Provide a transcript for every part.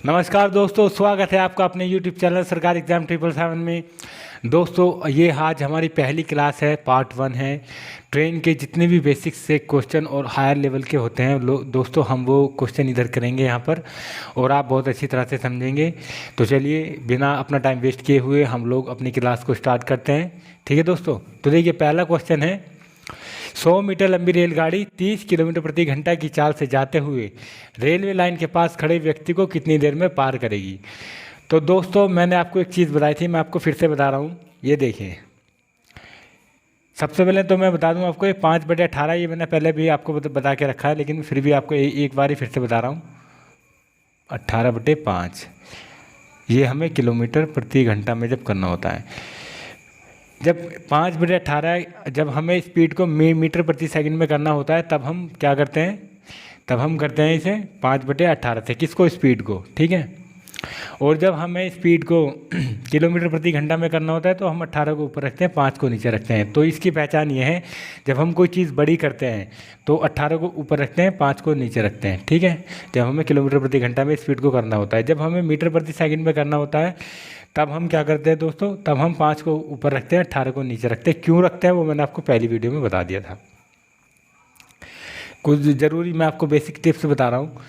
नमस्कार दोस्तों, स्वागत है आपका अपने YouTube चैनल सरकारी एग्जाम 777 में। दोस्तों ये आज हमारी पहली क्लास है, पार्ट 1 है। ट्रेन के जितने भी बेसिक्स से क्वेश्चन और हायर लेवल के होते हैं दोस्तों, हम वो क्वेश्चन इधर करेंगे यहाँ पर और आप बहुत अच्छी तरह से समझेंगे। तो चलिए बिना अपना टाइम वेस्ट किए हुए हम लोग अपनी क्लास को स्टार्ट करते हैं। ठीक है दोस्तों, तो देखिए पहला क्वेश्चन है, 100 मीटर लंबी रेलगाड़ी 30 किलोमीटर प्रति घंटा की चाल से जाते हुए रेलवे लाइन के पास खड़े व्यक्ति को कितनी देर में पार करेगी। तो दोस्तों मैंने आपको एक चीज़ बताई थी, मैं आपको फिर से बता रहा हूँ। ये देखिए, सबसे पहले तो मैं बता दूं आपको, ये 5/18 ये मैंने पहले भी आपको बता के रखा है, लेकिन फिर भी आपको एक बार ही फिर से बता रहा हूँ। 18/5 ये हमें किलोमीटर प्रति घंटा में जब करना होता है, जब 5/18 जब हमें स्पीड को मीटर प्रति सेकंड में करना होता है, तब हम क्या करते हैं, तब हम करते हैं इसे 5/18 से, किसको, स्पीड को। ठीक है, और जब हमें स्पीड को किलोमीटर प्रति घंटा में करना होता है तो हम 18 को ऊपर रखते हैं, 5 को नीचे रखते हैं। तो इसकी पहचान ये है, जब हम कोई चीज़ बड़ी करते हैं तो 18 को ऊपर रखते हैं, 5 को नीचे रखते हैं। ठीक है, जब हमें किलोमीटर प्रति घंटा में स्पीड को करना होता है। जब हमें मीटर प्रति सेकंड में करना होता है तब हम क्या करते हैं दोस्तों, तब हम 5 को ऊपर रखते हैं, 18 को नीचे रखते हैं। क्यों रखते हैं वो मैंने आपको पहली वीडियो में बता दिया था। कुछ ज़रूरी मैं आपको बेसिक टिप्स बता रहा हूँ।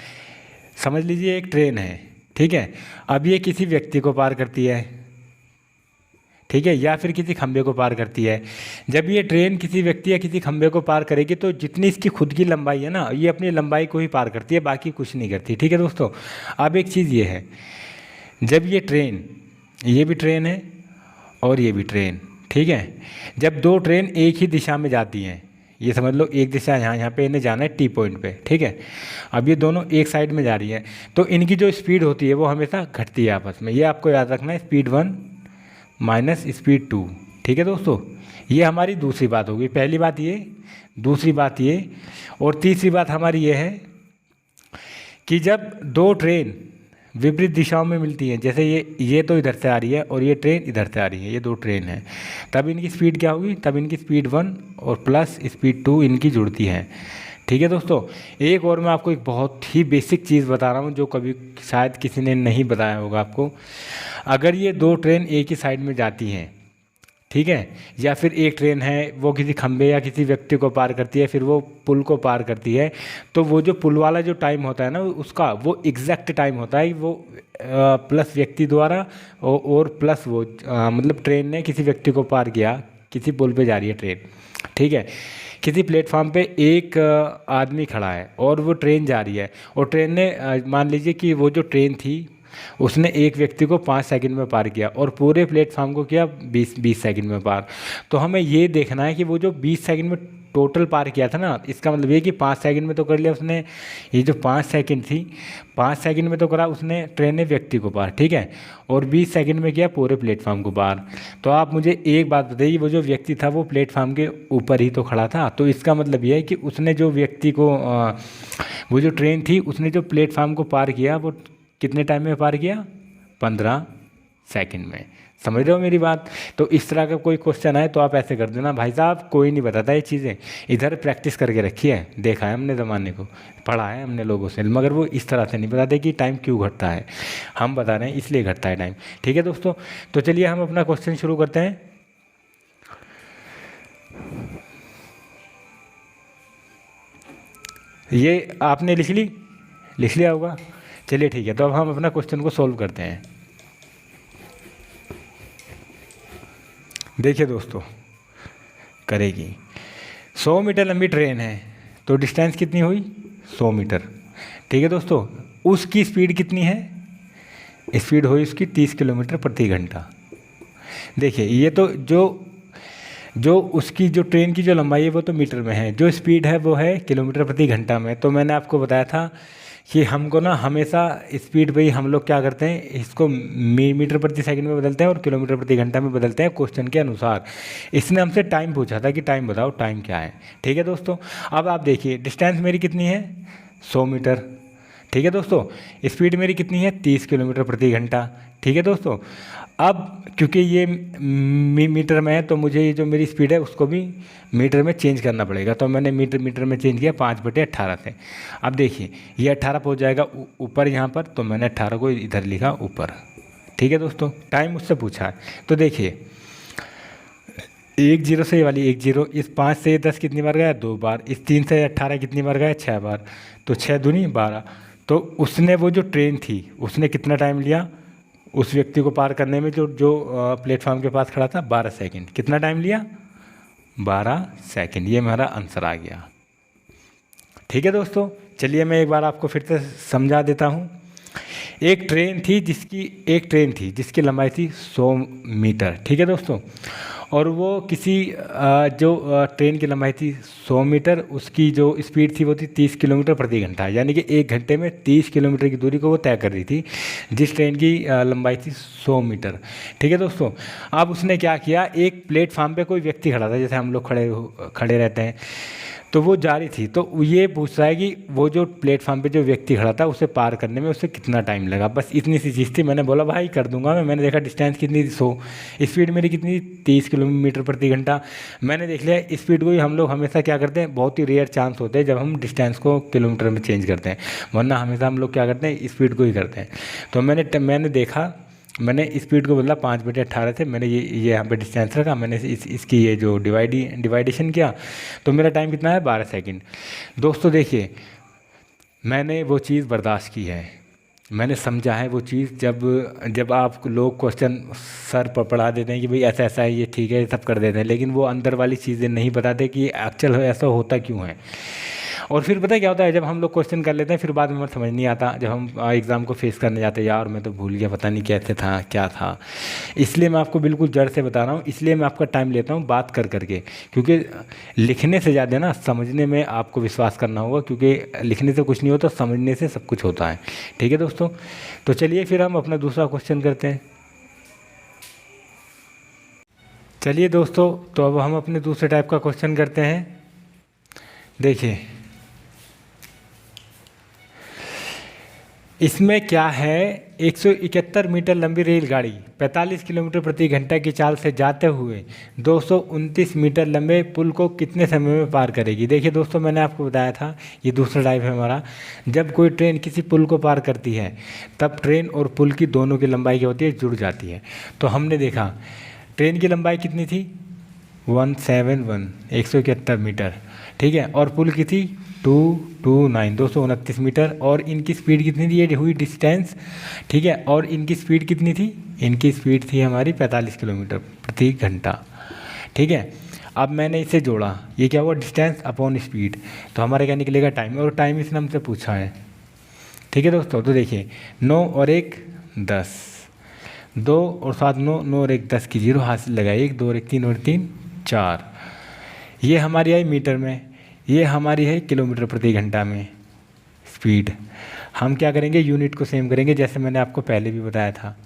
समझ लीजिए एक ट्रेन है, ठीक है, अब ये किसी व्यक्ति को पार करती है, ठीक है, या फिर किसी खंभे को पार करती है। जब ये ट्रेन किसी व्यक्ति या किसी खंभे को पार करेगी तो जितनी इसकी खुद की लंबाई है ना, ये अपनी लंबाई को ही पार करती है, बाकी कुछ नहीं करती। ठीक है दोस्तों, अब एक चीज़ ये है, जब ये ट्रेन, ये भी ट्रेन है और ये भी ट्रेन, ठीक है, जब दो ट्रेन एक ही दिशा में जाती हैं, ये समझ लो एक दिशा यहाँ पे इन्हें जाना है टी पॉइंट पे, ठीक है, अब ये दोनों एक साइड में जा रही हैं, तो इनकी जो स्पीड होती है वो हमेशा घटती है आपस में। ये आपको याद रखना है, स्पीड 1 माइनस स्पीड 2। ठीक है दोस्तों, ये हमारी दूसरी बात होगी। पहली बात ये, दूसरी बात ये, और तीसरी बात हमारी ये है कि जब दो ट्रेन विपरीत दिशाओं में मिलती हैं, जैसे ये तो इधर से आ रही है और ये ट्रेन इधर से आ रही है, ये दो ट्रेन हैं, तब इनकी स्पीड क्या होगी, तब इनकी स्पीड 1 और प्लस स्पीड 2 इनकी जुड़ती है। ठीक है दोस्तों, एक और मैं आपको एक बहुत ही बेसिक चीज़ बता रहा हूँ जो कभी शायद किसी ने नहीं बताया होगा आपको। अगर ये दो ट्रेन एक ही साइड में जाती हैं, ठीक है, या फिर एक ट्रेन है वो किसी खंबे या किसी व्यक्ति को पार करती है, फिर वो पुल को पार करती है, तो वो जो पुल वाला जो टाइम होता है ना, उसका वो एग्जैक्ट टाइम होता है, वो प्लस व्यक्ति द्वारा और प्लस वो मतलब ट्रेन ने किसी व्यक्ति को पार किया, किसी पुल पे जा रही है ट्रेन, ठीक है, किसी प्लेटफॉर्म पे एक आदमी खड़ा है और वो ट्रेन जा रही है, और ट्रेन ने मान लीजिए कि वो जो ट्रेन थी उसने एक व्यक्ति को 5 सेकंड में पार किया और पूरे प्लेटफॉर्म को किया 20 सेकंड में पार। तो हमें ये देखना है कि वो जो 20 सेकंड में टोटल पार किया था ना, इसका मतलब ये कि 5 सेकंड में तो कर लिया उसने, ये जो 5 सेकंड थी, 5 सेकंड में तो करा उसने, ट्रेन ने व्यक्ति को पार, ठीक है, और 20 सेकंड में किया पूरे प्लेटफॉर्म को पार। तो आप मुझे एक बात बताइए, वो जो व्यक्ति था वो प्लेटफॉर्म के ऊपर ही तो खड़ा था, तो इसका मतलब ये है कि उसने जो व्यक्ति को वो जो ट्रेन थी उसने जो प्लेटफॉर्म को पार किया वो कितने टाइम में पार किया, 15 सेकंड में। समझ रहे हो मेरी बात। तो इस तरह का कोई क्वेश्चन आए तो आप ऐसे कर देना, भाई साहब कोई नहीं बताता ये चीज़ें, इधर प्रैक्टिस करके रखी है, देखा है हमने ज़माने को, पढ़ा है हमने लोगों से, मगर वो इस तरह से नहीं बताते कि टाइम क्यों घटता है। हम बता रहे हैं इसलिए घटता है टाइम। ठीक है दोस्तों, तो चलिए हम अपना क्वेश्चन शुरू करते हैं। ये आपने लिख लिया होगा। चलिए ठीक है, तो अब हम अपना क्वेश्चन को सॉल्व करते हैं। देखिए दोस्तों, करेगी 100 मीटर लंबी ट्रेन है, तो डिस्टेंस कितनी हुई, 100 मीटर। ठीक है दोस्तों, उसकी स्पीड कितनी है, स्पीड हुई उसकी 30 किलोमीटर प्रति घंटा। देखिए ये तो जो उसकी जो ट्रेन की जो लंबाई है वो तो मीटर में है, जो स्पीड है वो है किलोमीटर प्रति घंटा में। तो मैंने आपको बताया था कि हमको ना हमेशा स्पीड पे ही हम लोग क्या करते हैं, इसको मीटर प्रति सेकंड में बदलते हैं और किलोमीटर प्रति घंटा में बदलते हैं क्वेश्चन के अनुसार। इसने हमसे टाइम पूछा था कि टाइम बताओ, टाइम क्या है। ठीक है दोस्तों, अब आप देखिए डिस्टेंस मेरी कितनी है, 100 मीटर, ठीक है दोस्तों, स्पीड मेरी कितनी है 30 किलोमीटर प्रति घंटा। ठीक है दोस्तों, अब क्योंकि ये मीटर में है तो मुझे ये जो मेरी स्पीड है उसको भी मीटर में चेंज करना पड़ेगा। तो मैंने मीटर में चेंज किया 5/18 से। अब देखिए ये 18 पहुँच जाएगा ऊपर यहाँ पर, तो मैंने 18 को इधर लिखा ऊपर। ठीक है दोस्तों, टाइम मुझसे पूछा है तो देखिए 10 से ये वाली 10, इस 5 से 10 कितनी बार गया 2 बार, इस 3 से 18 कितनी बार गया 6 बार, तो 6 दूनी 12। तो उसने वो जो ट्रेन थी उसने कितना टाइम लिया उस व्यक्ति को पार करने में, जो प्लेटफॉर्म के पास खड़ा था 12 सेकंड। कितना टाइम लिया 12 सेकंड। ये मेरा आंसर आ गया। ठीक है दोस्तों, चलिए मैं एक बार आपको फिर से समझा देता हूँ। एक ट्रेन थी जिसकी लंबाई थी 100 मीटर। ठीक है दोस्तों, और वो किसी जो ट्रेन की लंबाई थी 100 मीटर, उसकी जो स्पीड थी वो थी 30 किलोमीटर प्रति घंटा, यानी कि 1 घंटे में 30 किलोमीटर की दूरी को वो तय कर रही थी, जिस ट्रेन की लंबाई थी 100 मीटर। ठीक है दोस्तों, अब उसने क्या किया, एक प्लेटफार्म पे कोई व्यक्ति खड़ा था, जैसे हम लोग खड़े रहते हैं, तो वो जा रही थी। तो ये पूछ रहा है कि वो जो प्लेटफार्म पे जो व्यक्ति खड़ा था उसे पार करने में उसे कितना टाइम लगा। बस इतनी सी चीज़ थी। मैंने बोला भाई कर दूंगा मैंने देखा डिस्टेंस कितनी थी 100, स्पीड मेरी कितनी 30 किलोमीटर प्रति घंटा। मैंने देख लिया स्पीड को ही हम लोग हमेशा क्या करते हैं, बहुत ही रेयर चांस होते हैं जब हम डिस्टेंस को किलोमीटर में चेंज करते हैं, वरना हमेशा हम लोग क्या करते हैं स्पीड को ही करते हैं। तो मैंने देखा, मैंने स्पीड को बदला 5/18 से, मैंने ये यहाँ पे डिस्टेंस रखा, मैंने इसकी ये जो डिवाइडेशन किया, तो मेरा टाइम कितना है 12 सेकंड। दोस्तों देखिए मैंने वो चीज़ बर्दाश्त की है, मैंने समझा है वो चीज़। जब आप लोग क्वेश्चन सर पर पढ़ा देते हैं कि भाई ऐसा ऐसा है, ये ठीक है, सब कर देते हैं, लेकिन वो अंदर वाली चीज़ें नहीं बताते कि एक्चुअल ऐसा होता क्यों है। और फिर पता है क्या होता है, जब हम लोग क्वेश्चन कर लेते हैं फिर बाद में हमें समझ नहीं आता, जब हम एग्ज़ाम को फेस करने जाते हैं, यार मैं तो भूल गया, पता नहीं कैसे था क्या था। इसलिए मैं आपको बिल्कुल जड़ से बता रहा हूँ, इसलिए मैं आपका टाइम लेता हूँ बात कर करके, क्योंकि लिखने से ज़्यादा ना समझने में आपको विश्वास करना होगा, क्योंकि लिखने से कुछ नहीं होता, समझने से सब कुछ होता है। ठीक है दोस्तों, तो चलिए फिर हम अपना दूसरा क्वेश्चन करते हैं। चलिए दोस्तों, तो अब हम अपने दूसरे टाइप का क्वेश्चन करते हैं। देखिए इसमें क्या है, 171 मीटर लंबी रेलगाड़ी 45 किलोमीटर प्रति घंटा की चाल से जाते हुए 229 मीटर लंबे पुल को कितने समय में पार करेगी। देखिए दोस्तों, मैंने आपको बताया था ये दूसरा टाइप है हमारा। जब कोई ट्रेन किसी पुल को पार करती है तब ट्रेन और पुल की दोनों की लंबाई क्या होती है, जुड़ जाती है। तो हमने देखा ट्रेन की लंबाई कितनी थी 171 मीटर, ठीक है, और पुल की थी 229 मीटर, और इनकी स्पीड कितनी थी, ये हुई डिस्टेंस, ठीक है, और इनकी स्पीड कितनी थी, इनकी स्पीड थी हमारी 45 किलोमीटर प्रति घंटा। ठीक है, अब मैंने इसे जोड़ा, ये क्या हुआ डिस्टेंस अपॉन स्पीड, तो हमारा क्या निकलेगा टाइम, और टाइम इसने हमसे पूछा है। ठीक है दोस्तों, तो देखिए 9 और 1 10, 2 और 7 9, 9 और 1 10 की 0 हासिल लगाई, 1 2 और 1 3 और 3 4। ये हमारी आई मीटर में, ये हमारी है किलोमीटर प्रति घंटा में स्पीड। हम क्या करेंगे, यूनिट को सेम करेंगे जैसे मैंने आपको पहले भी बताया था।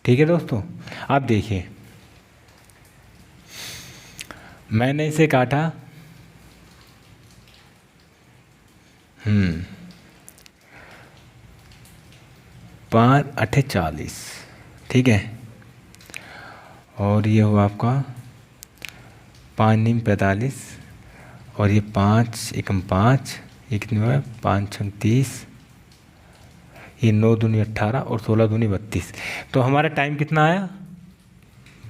ठीक है दोस्तों, आप देखिए मैंने इसे काटा 5 8 40, ठीक है, और ये हुआ आपका 5 9 45, और ये 5 एकम 5, ये कितनी हुआ 5 6 30, ये 9 दूनी 18 और 16 दूनी 32। तो हमारा टाइम कितना आया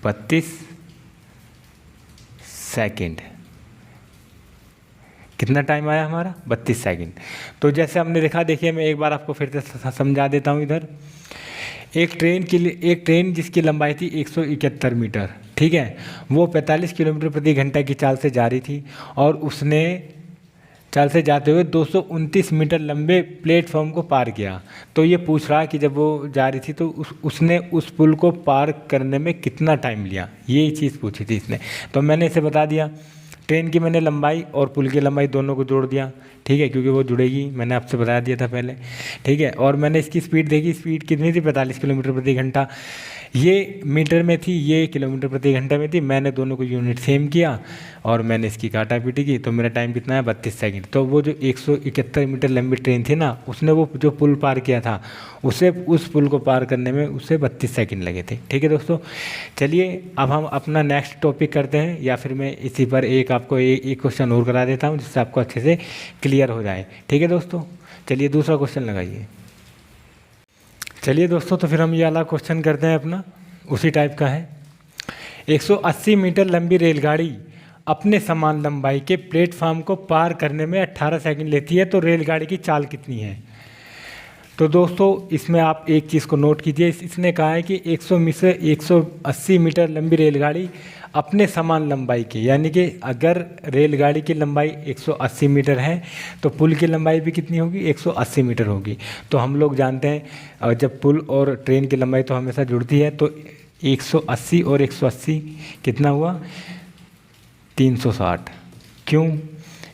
32 सेकंड। कितना टाइम आया हमारा 32 सेकंड। तो जैसे हमने देखा, देखिए मैं एक बार आपको फिर से समझा देता हूँ। इधर एक ट्रेन जिसकी लंबाई थी 171 मीटर, ठीक है, वो 45 किलोमीटर प्रति घंटा की चाल से जा रही थी, और उसने चाल से जाते हुए 229 मीटर लंबे प्लेटफॉर्म को पार किया। तो ये पूछ रहा कि जब वो जा रही थी तो उसने उस पुल को पार करने में कितना टाइम लिया, ये चीज़ पूछी थी इसने। तो मैंने इसे बता दिया, ट्रेन की मैंने लंबाई और पुल की लंबाई दोनों को जोड़ दिया, ठीक है, क्योंकि वो जुड़ेगी, मैंने आपसे बता दिया था पहले, ठीक है। और मैंने इसकी स्पीड देखी, स्पीड कितनी थी, 45 किलोमीटर प्रति घंटा। ये मीटर में थी, ये किलोमीटर प्रति घंटे में थी। मैंने दोनों को यूनिट सेम किया और मैंने इसकी काटा पीटी की, तो मेरा टाइम कितना है, 32 सेकंड। तो वो जो 171 मीटर लंबी ट्रेन थी ना, उसने वो जो पुल पार किया था, उसे उस पुल को पार करने में उसे 32 सेकंड लगे थे, ठीक है दोस्तों। चलिए अब हम अपना नेक्स्ट टॉपिक करते हैं, या फिर मैं इसी पर आपको एक क्वेश्चन और करा देता हूँ जिससे आपको अच्छे से क्लियर हो जाए, ठीक है दोस्तों। चलिए दूसरा क्वेश्चन लगाइए। चलिए दोस्तों, तो फिर हम ये वाला क्वेश्चन करते हैं अपना, उसी टाइप का है। 180 मीटर लंबी रेलगाड़ी अपने समान लंबाई के प्लेटफार्म को पार करने में 18 सेकंड लेती है, तो रेलगाड़ी की चाल कितनी है। तो दोस्तों इसमें आप एक चीज़ को नोट कीजिए, इसने कहा है कि 180 मीटर लंबी रेलगाड़ी अपने समान लंबाई की, यानी कि अगर रेलगाड़ी की लंबाई 180 मीटर है तो पुल की लंबाई भी कितनी होगी, 180 मीटर होगी। तो हम लोग जानते हैं जब पुल और ट्रेन की लंबाई तो हमेशा जुड़ती है, तो 180 और 180 कितना हुआ, 360। क्यों,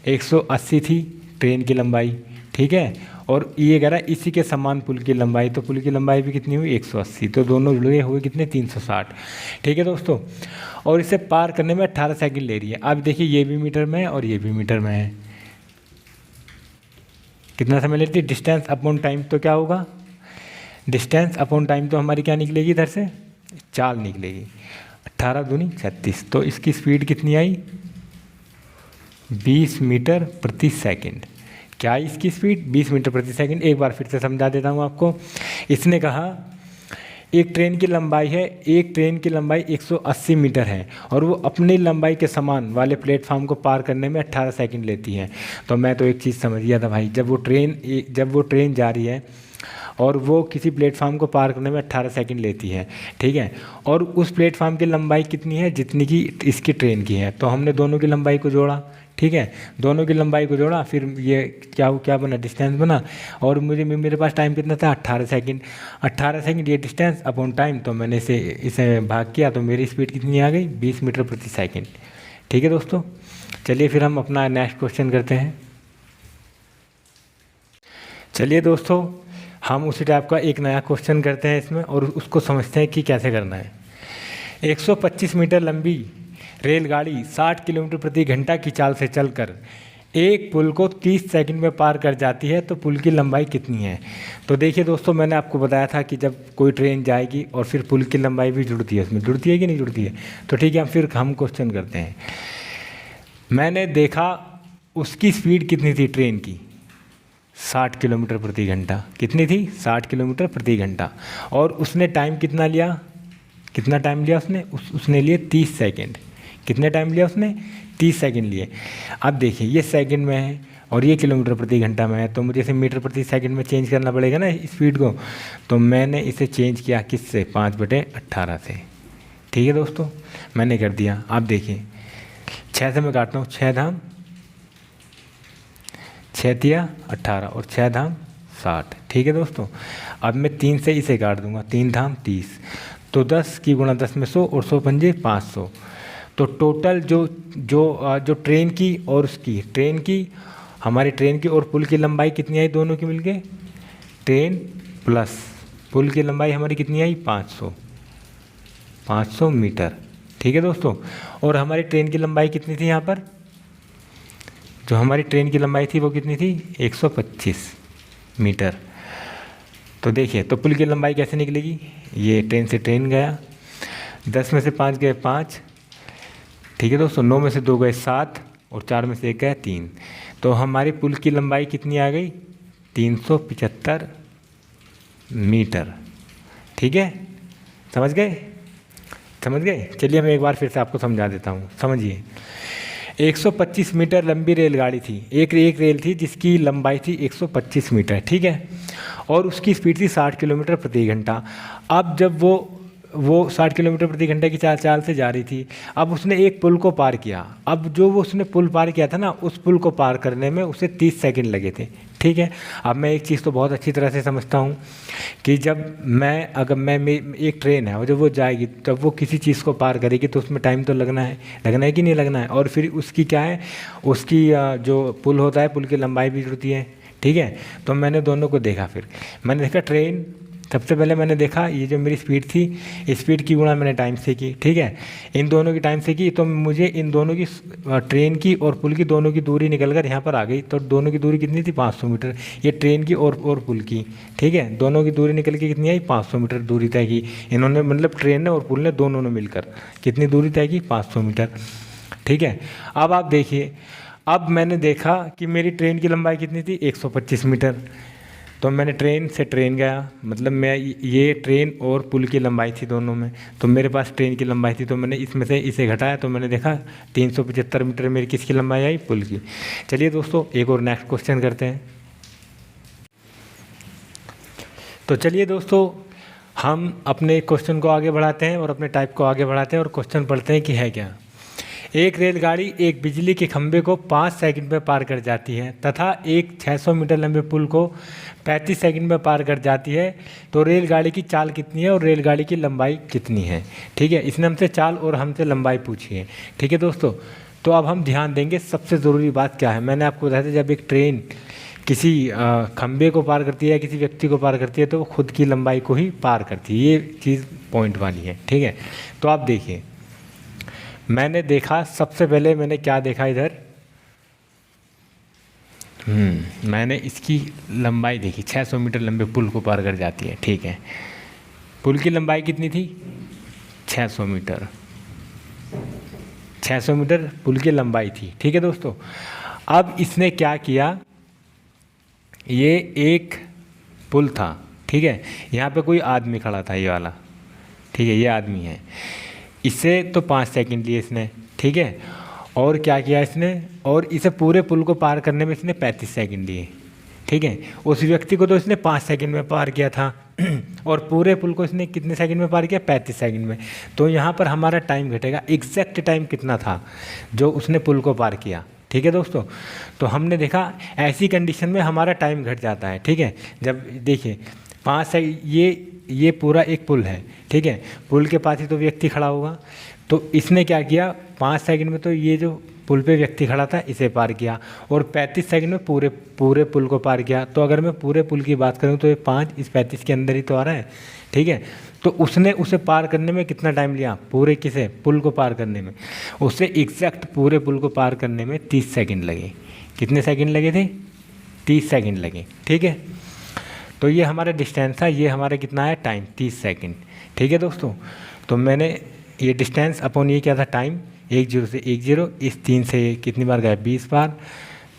180 थी ट्रेन की लंबाई, ठीक है, और ये कह रहा है इसी के समान पुल की लंबाई, तो पुल की लंबाई भी कितनी हुई, 180। तो दोनों जुड़े हुए कितने, 360, ठीक है दोस्तों। और इसे पार करने में 18 सेकंड ले रही है। अब देखिए ये भी मीटर में है और ये भी मीटर में है, कितना समय लेती है, डिस्टेंस अपॉन टाइम। तो क्या होगा, डिस्टेंस अपॉन टाइम तो हमारी क्या निकलेगी, इधर से चाल निकलेगी, 18 दूनी 36। तो इसकी स्पीड कितनी आई, 20 मीटर प्रति सेकंड। क्या इसकी स्पीड, 20 मीटर प्रति सेकंड। एक बार फिर से समझा देता हूँ आपको। इसने कहा एक ट्रेन की लंबाई है, एक ट्रेन की लंबाई 180 मीटर है और वो अपनी लंबाई के समान वाले प्लेटफार्म को पार करने में 18 सेकंड लेती है। तो मैं तो एक चीज़ समझ गया था भाई, जब वो ट्रेन जा रही है और वो किसी प्लेटफार्म को पार करने में 18 सेकंड लेती है, ठीक है, और उस प्लेटफार्म की लंबाई कितनी है, जितनी की इसकी ट्रेन की है। तो हमने दोनों की लंबाई को जोड़ा, ठीक है, दोनों की लंबाई को जोड़ा, फिर ये क्या बना, डिस्टेंस बना। और मेरे पास टाइम कितना था, 18 सेकंड। 18 सेकंड ये डिस्टेंस अपॉन टाइम, तो मैंने इसे भाग किया, तो मेरी स्पीड कितनी आ गई, 20 मीटर प्रति सेकंड, ठीक है दोस्तों। चलिए फिर हम अपना नेक्स्ट क्वेश्चन करते हैं। चलिए दोस्तों, हम उसी टाइप का एक नया क्वेश्चन करते हैं इसमें और उसको समझते हैं कि कैसे करना है। 125 मीटर लंबी रेलगाड़ी 60 किलोमीटर प्रति घंटा की चाल से चलकर एक पुल को 30 सेकंड में पार कर जाती है, तो पुल की लंबाई कितनी है। तो देखिए दोस्तों, मैंने आपको बताया था कि जब कोई ट्रेन जाएगी और फिर पुल की लंबाई भी जुड़ती है, उसमें जुड़ती है कि नहीं जुड़ती है। तो ठीक है, फिर हम क्वेश्चन करते हैं। मैंने देखा उसकी स्पीड कितनी थी ट्रेन की, 60 किलोमीटर प्रति घंटा। कितनी थी, 60 किलोमीटर प्रति घंटा। और उसने टाइम कितना लिया, कितना टाइम लिया उसने लिए 30 सेकंड। कितने टाइम लिया उसने, 30 सेकंड लिए। अब देखिए ये सेकंड में है और ये किलोमीटर प्रति घंटा में है, तो मुझे इसे मीटर प्रति सेकंड में चेंज करना पड़ेगा ना स्पीड को। तो मैंने इसे चेंज किया किससे, 5/18 से, ठीक है दोस्तों, मैंने कर दिया। आप देखिए 6 से मैं काटता हूँ, 6 धाम 6 तिया 18 और 6 धाम 60, ठीक है दोस्तों। अब मैं 3 से इसे काट दूंगा, 3 धाम 30, तो 10 की गुणा 10 में 100 और 100 पंजे 500। तो टोटल जो ट्रेन की और हमारी ट्रेन की और पुल की लंबाई कितनी आई, दोनों की मिलके, ट्रेन प्लस पुल की लंबाई हमारी कितनी आई, 500 मीटर, ठीक है दोस्तों। और हमारी ट्रेन की लंबाई कितनी थी, यहाँ पर जो हमारी ट्रेन की लंबाई थी वो कितनी थी, 125 मीटर। तो देखिए, तो पुल की लंबाई कैसे निकलेगी, ये ट्रेन से ट्रेन गया, 10 में से 5 गए 5, ठीक है दोस्तों, 9 में से 2 गए 7 और 4 में से 1 गया 3। तो हमारी पुल की लंबाई कितनी आ गई, 375 मीटर, ठीक है, समझ गए। चलिए मैं एक बार फिर से आपको समझा देता हूँ, समझिए। 125 मीटर लंबी रेलगाड़ी थी, एक रेल थी जिसकी लंबाई थी 125 मीटर, ठीक है, और उसकी स्पीड थी 60 किलोमीटर प्रति घंटा। अब जब वो 60 किलोमीटर प्रति घंटे की चाल से जा रही थी, अब उसने एक पुल को पार किया। अब जो वो उसने पुल पार किया था ना, उस पुल को पार करने में उसे 30 सेकंड लगे थे, ठीक है। अब मैं एक चीज़ तो बहुत अच्छी तरह से समझता हूँ कि अगर मैं एक ट्रेन है और जब वो जाएगी तब वो किसी चीज़ को पार करेगी तो उसमें टाइम तो लगना है कि नहीं लगना है। और फिर उसकी क्या है, उसकी जो पुल होता है, पुल की लंबाई भी जुड़ती है, ठीक है। तो मैंने दोनों को देखा, फिर मैंने देखा ट्रेन, सबसे पहले मैंने देखा ये जो मेरी स्पीड थी, स्पीड की गुणा मैंने टाइम से की, ठीक है। इन दोनों की टाइम से की तो मुझे इन दोनों की, ट्रेन की और पुल की दोनों की दूरी निकल कर यहाँ पर आ गई। तो दोनों की दूरी कितनी थी, 500 मीटर। ये ट्रेन की और पुल की, ठीक है, दोनों की दूरी निकल के कितनी आई, 500 मीटर दूरी तय की इन्होंने, मतलब ट्रेन ने और पुल ने दोनों ने मिलकर कितनी दूरी तय की, 500 मीटर, ठीक है। अब आप देखिए, अब मैंने देखा कि मेरी ट्रेन की लंबाई कितनी थी, 125 मीटर। तो मैंने ट्रेन से ट्रेन गया, मतलब मैं ये ट्रेन और पुल की लंबाई थी दोनों में, तो मेरे पास ट्रेन की लंबाई थी, तो मैंने इसमें से इसे घटाया तो मैंने देखा 375 मीटर मेरी किसकी लंबाई आई, पुल की। चलिए दोस्तों एक और नेक्स्ट क्वेश्चन करते हैं। तो चलिए दोस्तों हम अपने क्वेश्चन को आगे बढ़ाते हैं और अपने टाइप को आगे बढ़ाते हैं और क्वेश्चन पढ़ते हैं कि है क्या। एक रेलगाड़ी एक बिजली के खंभे को 5 सेकंड में पार कर जाती है तथा एक 600 मीटर लंबे पुल को 35 सेकंड में पार कर जाती है, तो रेलगाड़ी की चाल कितनी है और रेलगाड़ी की लंबाई कितनी है, ठीक है। इसने हमसे चाल और हमसे लंबाई पूछी है, ठीक है दोस्तों। तो अब हम ध्यान देंगे, सबसे ज़रूरी बात क्या है, मैंने आपको बताया था जब एक ट्रेन किसी खंभे को पार करती है या किसी व्यक्ति को पार करती है तो वो खुद की लंबाई को ही पार करती है, ये चीज़ पॉइंट वाली है, ठीक है। तो आप देखिए, मैंने देखा, सबसे पहले मैंने क्या देखा इधर, मैंने इसकी लंबाई देखी, 600 मीटर लंबे पुल को पार कर जाती है, ठीक है। पुल की लंबाई कितनी थी, 600 मीटर, 600 मीटर पुल की लंबाई थी, ठीक है दोस्तों। अब इसने क्या किया, ये एक पुल था, ठीक है, यहाँ पे कोई आदमी खड़ा था, ये वाला, ठीक है, ये आदमी है, इससे तो 5 सेकंड लिए इसने, ठीक है। और क्या किया इसने, और इसे पूरे पुल को पार करने में इसने 35 सेकंड लिए, ठीक है। उस व्यक्ति को तो इसने 5 सेकंड में पार किया था और पूरे पुल को इसने कितने सेकंड में पार किया, 35 सेकंड में। तो यहाँ पर हमारा टाइम घटेगा, एग्जैक्ट टाइम कितना था जो उसने पुल को पार किया, ठीक है दोस्तों। तो हमने देखा ऐसी कंडीशन में हमारा टाइम घट जाता है, ठीक है। जब देखिए 5 से ये पूरा एक पुल है, ठीक है, पुल के पास ही तो व्यक्ति खड़ा होगा, तो इसने क्या किया, 5 सेकंड में तो ये जो पुल पे व्यक्ति खड़ा था इसे पार किया और 35 सेकंड में पूरे पुल को पार किया। तो अगर मैं पूरे पुल की बात करूं तो ये 5 इस 35 के अंदर ही तो आ रहा है, ठीक है। तो उसने उसे पार करने में कितना टाइम लिया, पूरे किसे, पुल को पार करने में, उसे एग्जैक्ट पूरे पुल को पार करने में 30 सेकंड लगे। कितने सेकंड लगे थे, 30 सेकंड लगे, ठीक है। तो ये हमारा डिस्टेंस था, ये हमारा कितना है, टाइम 30 सेकंड, ठीक है दोस्तों। तो मैंने ये डिस्टेंस अपॉन ये क्या था, टाइम, 10 से 10, इस 3 से कितनी बार गया, 20 बार,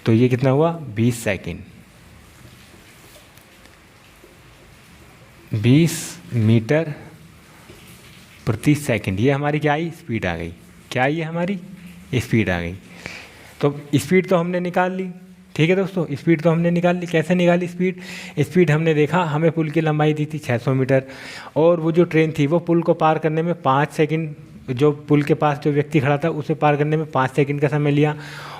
तो ये कितना हुआ, 20 सेकंड, 20 मीटर प्रति सेकंड, ये हमारी क्या आई, स्पीड आ गई, क्या आई है हमारी, स्पीड आ गई। तो स्पीड तो हमने निकाल ली, ठीक है दोस्तों, स्पीड तो हमने निकाल ली। कैसे निकाली स्पीड हमने देखा, हमें पुल की लंबाई दी थी 600 मीटर और वो जो ट्रेन थी वो पुल को पार करने में 5 सेकंड, जो पुल के पास जो व्यक्ति खड़ा था उसे पार करने में 5 सेकंड का समय लिया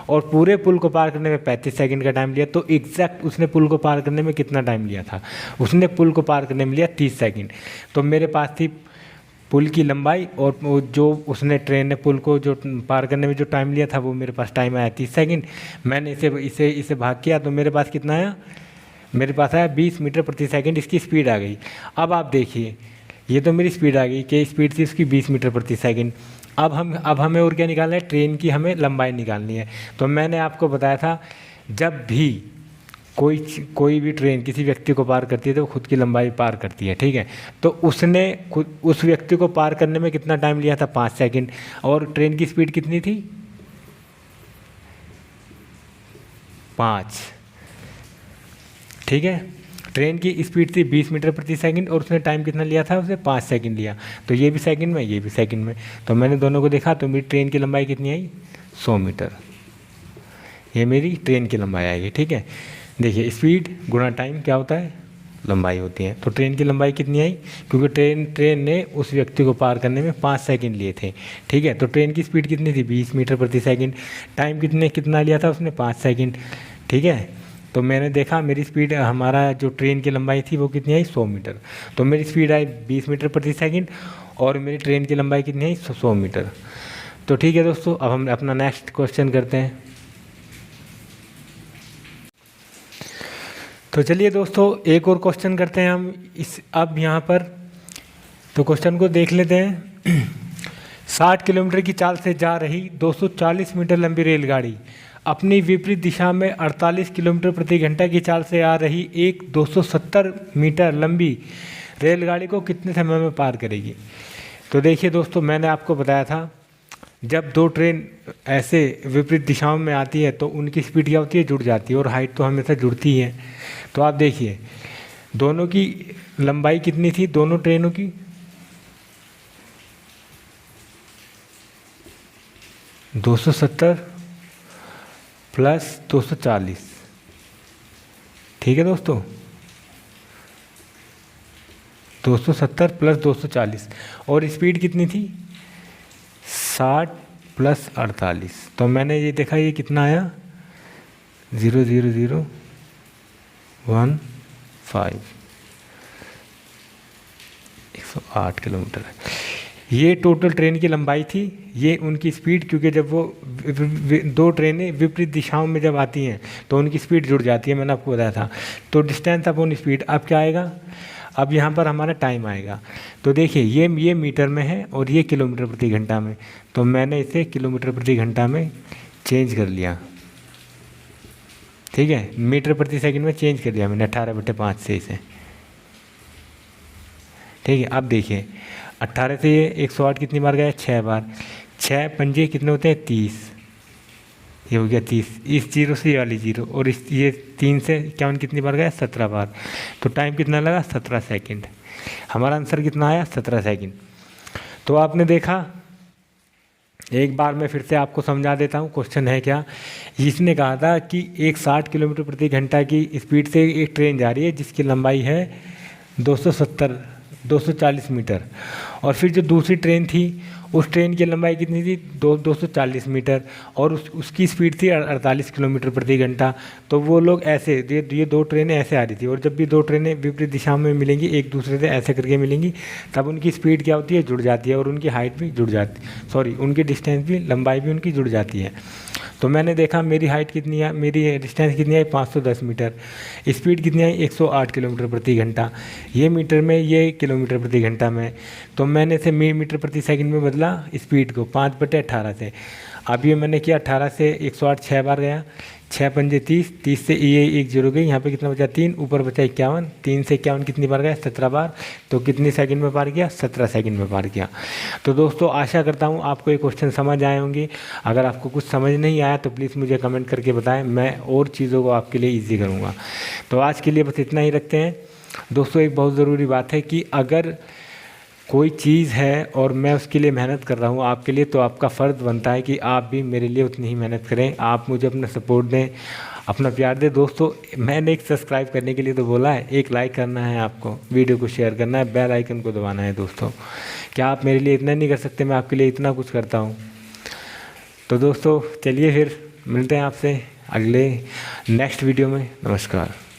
और पूरे पुल को पार करने में 35 सेकंड का टाइम लिया। तो एग्जैक्ट उसने पुल को पार करने में कितना टाइम लिया था, उसने पुल को पार करने में लिया 30 सेकंड। तो मेरे पास थी पुल की लंबाई और वो जो उसने ट्रेन ने पुल को जो पार करने में जो टाइम लिया था वो मेरे पास टाइम आया 30 सेकंड। मैंने इसे भाग किया तो मेरे पास कितना आया, मेरे पास आया 20 मीटर प्रति सेकंड, इसकी स्पीड आ गई। अब आप देखिए, ये तो मेरी स्पीड आ गई कि स्पीड थी इसकी 20 मीटर प्रति सेकंड। अब हमें और क्या निकालना है, ट्रेन की हमें लंबाई निकालनी है। तो मैंने आपको बताया था जब भी कोई भी ट्रेन किसी व्यक्ति को पार करती है तो वो खुद की लंबाई पार करती है, ठीक है। तो उसने खुद उस व्यक्ति को पार करने में कितना टाइम लिया था, 5 सेकंड, और ट्रेन की स्पीड कितनी थी, 5, ठीक है। ट्रेन की स्पीड थी 20 मीटर प्रति सेकंड और उसने टाइम कितना लिया था, उसे 5 सेकंड लिया। तो ये भी सेकंड में, ये भी सेकंड में, तो मैंने दोनों को देखा तो मेरी ट्रेन की लंबाई कितनी आई, 100 मीटर, ये मेरी ट्रेन की लंबाई आएगी, ठीक है। देखिए स्पीड गुणा टाइम क्या होता है, लंबाई होती है। तो ट्रेन की लंबाई कितनी आई, क्योंकि ट्रेन ने उस व्यक्ति को पार करने में 5 सेकंड लिए थे, ठीक है। तो ट्रेन की स्पीड कितनी थी, 20 मीटर प्रति सेकंड, टाइम कितना लिया था उसने, 5 सेकंड, ठीक है। तो मैंने देखा मेरी स्पीड, हमारा जो ट्रेन की लंबाई थी वो कितनी आई 100 मीटर। तो मेरी स्पीड आई 20 मीटर प्रति सेकंड और मेरी ट्रेन की लंबाई कितनी आई 100 मीटर। तो ठीक है दोस्तों, अब हम अपना नेक्स्ट क्वेश्चन करते हैं। तो चलिए दोस्तों एक और क्वेश्चन करते हैं हम इस अब यहाँ पर। तो क्वेश्चन को देख लेते हैं। 60 किलोमीटर की चाल से जा रही 240 मीटर लंबी रेलगाड़ी अपनी विपरीत दिशा में 48 किलोमीटर प्रति घंटा की चाल से आ रही एक 270 मीटर लंबी रेलगाड़ी को कितने समय में पार करेगी। तो देखिए दोस्तों, मैंने आपको बताया था जब दो ट्रेन ऐसे विपरीत दिशाओं में आती है तो उनकी स्पीड क्या होती है, जुड़ जाती है, और हाइट तो हमेशा जुड़ती ही है। तो आप देखिए दोनों की लंबाई कितनी थी, दोनों ट्रेनों की 270 प्लस 240। ठीक है दोस्तों, 270 प्लस 240, और स्पीड कितनी थी 60 प्लस 48। तो मैंने ये देखा ये कितना आया 00015। एक 108 किलोमीटर है ये टोटल ट्रेन की लंबाई थी। ये उनकी स्पीड, क्योंकि जब वो दो ट्रेनें विपरीत दिशाओं में जब आती हैं तो उनकी स्पीड जुड़ जाती है, मैंने आपको बताया था। तो डिस्टेंस अपॉन स्पीड, अब क्या आएगा, अब यहाँ पर हमारा टाइम आएगा। तो देखिए ये मीटर में है और ये किलोमीटर प्रति घंटा में, तो मैंने इसे किलोमीटर प्रति घंटा में चेंज कर लिया। ठीक है, मीटर प्रति सेकंड में चेंज कर दिया मैंने 18/5 से इसे। ठीक है, अब देखिए 18 से ये 108 कितनी बार गया, 6 बार। 6 पंजे कितने होते हैं 30, ये हो गया 30। इस जीरो से ये वाली जीरो, और इस ये 3 से 51 कितनी बार गया 17 बार। तो टाइम कितना लगा 17 सेकंड। हमारा आंसर कितना आया 17 सेकंड। तो आपने देखा, एक बार मैं फिर से आपको समझा देता हूँ क्वेश्चन है क्या। इसने कहा था कि एक 60 किलोमीटर प्रति घंटा की स्पीड से एक ट्रेन जा रही है जिसकी लंबाई है 240 मीटर, और फिर जो दूसरी ट्रेन थी उस ट्रेन की लंबाई कितनी थी 240 मीटर, और उसकी स्पीड थी 48 किलोमीटर प्रति घंटा। तो वो लोग ऐसे, ये दो ट्रेनें ऐसे आ रही थी, और जब भी दो ट्रेनें विपरीत दिशा में मिलेंगी एक दूसरे से ऐसे करके मिलेंगी, तब उनकी स्पीड क्या होती है, जुड़ जाती है, और उनकी हाइट भी जुड़ जाती, सॉरी उनकी डिस्टेंस भी, लंबाई भी उनकी जुड़ जाती है। तो मैंने देखा मेरी हाइट कितनी है, मेरी डिस्टेंस कितनी है 510 मीटर, स्पीड कितनी है 108 किलोमीटर प्रति घंटा, ये मीटर में ये किलोमीटर प्रति घंटा में। तो मैंने इसे मीटर प्रति सेकंड में बदला स्पीड को 5/18 से। अब ये मैंने किया 18 से 108 6 बार गया, 6 पंजे 30, 30 से ये एक जीरो गई, यहाँ पे कितना बचा 3, ऊपर बचा 51, 3 से 51 कितनी बार गया 17 बार। तो कितनी सेकंड में पार किया 17 सेकंड में पार किया। तो दोस्तों आशा करता हूँ आपको ये क्वेश्चन समझ आए होंगे। अगर आपको कुछ समझ नहीं आया तो प्लीज़ मुझे कमेंट करके बताएं, मैं और चीज़ों को आपके लिए ईजी करूँगा। तो आज के लिए बस इतना ही रखते हैं दोस्तों। एक बहुत ज़रूरी बात है कि अगर कोई चीज़ है और मैं उसके लिए मेहनत कर रहा हूँ आपके लिए, तो आपका फ़र्ज़ बनता है कि आप भी मेरे लिए उतनी ही मेहनत करें, आप मुझे अपना सपोर्ट दें, अपना प्यार दें। दोस्तों मैंने एक सब्सक्राइब करने के लिए तो बोला है, एक लाइक करना है आपको, वीडियो को शेयर करना है, बेल आइकन को दबाना है। दोस्तों क्या आप मेरे लिए इतना नहीं कर सकते, मैं आपके लिए इतना कुछ करता हूँ। तो दोस्तों चलिए फिर मिलते हैं आपसे अगले नेक्स्ट वीडियो में। नमस्कार।